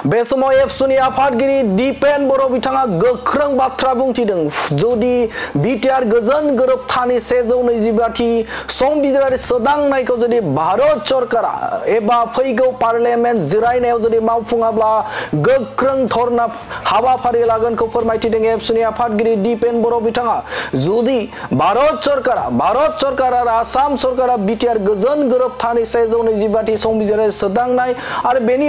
बे समाव एबसुनि आफादगिरि दिपेन बर' बिथाङा गोख्रों बाथ्रा बुंथिदों जुदि बिटिआर गोजोन गोरोबथानि 125थि संबिजिरारि सोदांनायखौ जुदि भारत सरकारा एबा फैगौ पार्लियामेन्ट जिरायनायाव जुदि मावफुङाब्ला गोख्रों धरना हाबाफारि लागोनखौ फोरमायथिदों एबसुनि आफादगिरि दिपेन बर' बिथाङा जुदि भारत सरकार आरो आसाम सरकारा बिटिआर गोजोन गोरोबथानि 125थि संबिजिरारि सोदांनाय आरो बेनि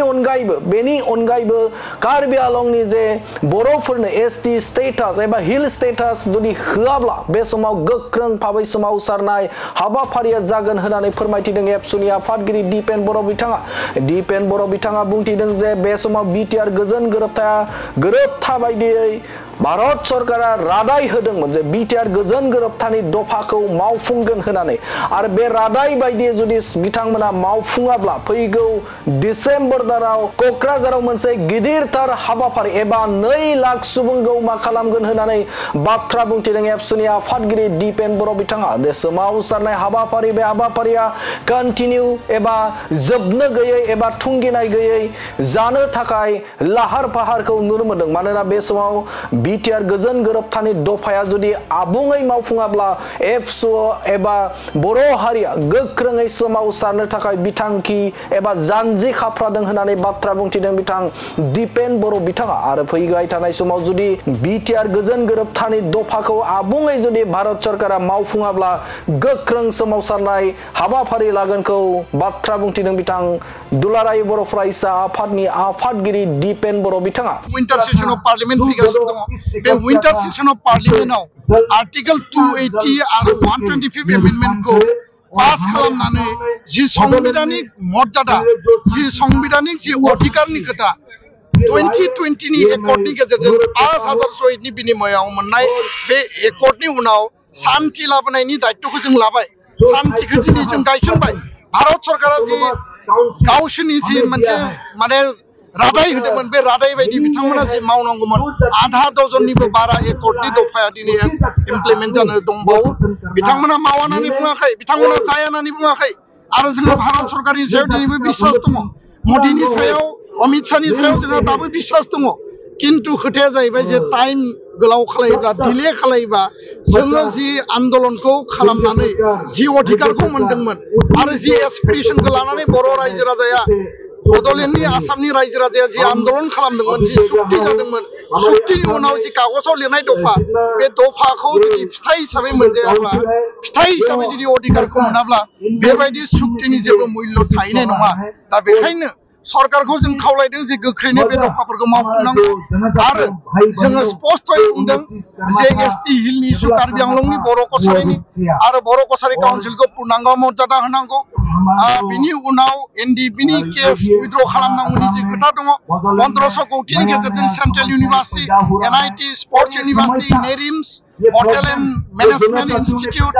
अनगायैबो कार्बि आलंनि जे बर'फोरनो एसटि स्टेटास एबा हिल स्टेटास जुदि होआब्ला बे समाव गोख्रों भाबै सोमावसारनाय हाबाफारिया जागोन होननानै फोरमायथिदों एबसुनि आफादगिरि दिपेन बर' बिथाङा बुंथिदों जे बे समाव बिटिआर गोजोन गोरोबथा बायदियै भारत सरकारा रादाय होदोंमोन जे बिटिआर गोजोन गोरोबथानि दफाखौ मावफुंगोन होननानै आरो बे रादाय बायदियै जुदि बिथांमोना मावफुङाब्ला फैगौ डिसेम्बर दानाव क'क्राझाराव मोनसे गिदिरथार हाबाफारि एबा 2 लाख सुबुंखौ मा खालामगोन होननानै बाथ्रा बुंथिदों एबसुनि आफादगिरि दिपेन बर' बिथाङा बे सोमावसारनाय हाबाफारि बे हाबाफारिया कन्टिनिउ एबा जोबनो गैयै एबा थुंगिनाय गैयै जानो थाखाय लाहार फाहारखौ नुनो मोनदों मानोना बे समाव बिटिआर गोजोन गोरोबथानि दफाया जुदि आबुङै मावफुङाब्ला एबसु एबा बर' हारिया गोख्रोङै सोमावसारनो थाखाय बिथांखि एबा जानजि खाफ्रादों होननानै बाथ्रा बुंथिदों बिथां दिपेन बर' बिथाङा आरो फैबाय थानाय समाव जुदि बिटिआर गोजोन गोरोबथानि दफाखौ आबुङै जुदि भारत सरकारा मावफुङाब्ला गोख्रों सोमावसारनाय हाबाफारि लागोनखौ बाथ्रा बुंथिदों बिथां दुलाराय बर' फरायसा आफादनि आफादगिरि दिपेन बर' बिथाङा विंटार सेशन ऑफ पार्लियामेंट फैगासिनो दङ बे विंटार सेशन ऑफ पार्लियामेंटआव आर्टिकल 280 आरो 125 एमेंडमेंटखौ पास खालामनानै जि संविधानिक मर्यादा जि संविधानिक जि अधिकारनि खोथा 2020 नि एकर्डनि गेजेरजों 5000 शहीदनि बिनिमयाव मोननाय बे एकर्डनि उनाव शान्ति लाबोनायनि दायित्वखौ जों लाबाय शान्तिखौ दिनै जों गायसनबाय भारत सरकारा जि गावसोरनि जि मोनसे माने रादाय होदोंमोन बे रादाय बायदि बिथांमोना जि मावनांगौमोन आधा डजननिबो बारा एकर्डनि दफाया दिनै इमप्लिमेन्ट जानो दंबावो बिथांमोना मावानानै बुङाखै बिथांमोना जायानानै बुङाखै आरो जोंहा भारत सरकारनि सायाव दिनैबो बिश्वास दङ मोदीनि सायाव अमित शाहनि सायाव जोंहा दाबो बिश्वास दङ किन्तु खोथाया जाहैबाय जे टाइम गोलाव खालायोब्ला डिले खालायोबा जोङो जि आन्दोलनखौ खालामनानै जि अधिकारखौ मोनदोंमोन आरो जि एसपिरेशनखौ लानानै बर' रायजो राजाया बड'लेण्डनि आसामनि रायजो राजाया जि आन्दोलन खालामदोंमोन जि सुक्ति जादोंमोन सुक्तिनि उनाव जि कागजाव लिरनाय दफा बे दफाखौ जुदि फिथाइ हिसाबै मोनजायाब्ला फिथाइ हिसाबै जुदि अधिकारखौ मोनाब्ला बेबायदि सुक्तिनि जेबो मुल्य थाहैनाय नङा दा बेखायनो सरकारखौ जों खावलायदों जे गोख्रैनो बे दफाफोरखौ मावफुंनांगौ आरो जोङो स्पष्टयै बुंदों जे एसटि हिलनि इस्यु कार्बि आंलंनि बर' कछारिनि आरो बर' कछारि काउन्सिलखौ पूर्णांग मर्यादा होनांगौ बिनि उनाव एनडिपिनि केस उइथड्र खालामनांगौनि जि खोथा दङ 1500 कौटिनि गेजेरजों central university NIT sports university NERIMS hotel and management institute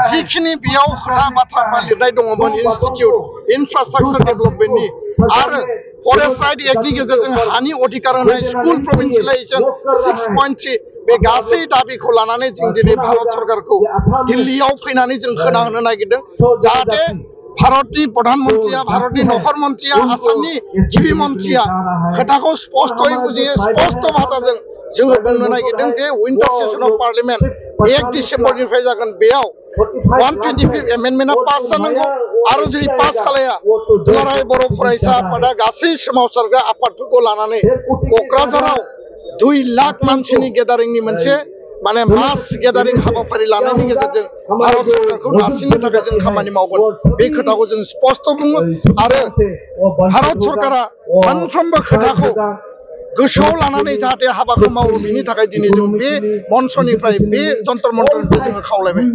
जिखिनि बेयाव खोथा बाथ्रा लिरनाय दङमोन इन्स्टिट्यूट इनफ्रास्ट्राक्चार डेभेलपमेन्टनि आरो फरेस्ट राइट एक्टनि गेजेरजों हानि अधिकार होनाय स्कुल प्रोभिन्सियलाइजेशन 6.3 बे गासै दाबिखौ लानानै जों दिनै भारत सरकारखौ दिल्लीयाव फैनानै जों खोनाहोनो नागिरदों जाहाथे भारतनि प्रधानमन्त्रिया भारतनि नखर मन्त्रिया आसामनि गिबि मन्त्रिया खोथाखौ स्पष्टयै बुजियो स्पष्ट भाषाजों जोङो बुंनो नागिरदों जे विंटार सेशन अफ पार्लियामेंट 1 डिसेम्बरनिफ्राय जागोन बेयाव 125 एमेंडमेन्टआ पास जानांगौ आरो जुदि पास खालाया दुलाराय बर' फरायसा आफादा गासै सोमावसारग्रा आफादफोरखौ लानानै क'क्राझाराव 2 लाख मानसिनि गेदारिंनि मोनसे माने मास गेदारिं हाबाफारि लानायनि गेजेरजों भारत सरकारखौ नारसिननो थाखाय जों खामानि मावगोन बे खोथाखौ जों स्पष्ट बुङो आरो भारत सरकारा मोनफ्रोमबो खोथाखौ गोसोआव लानानै जाहाथे हाबाखौ मावो बिनि थाखाय दिनै जों बे मन्चनिफ्राय बे जन्तर मन्थरनिफ्राय जोङो खावलायबाय।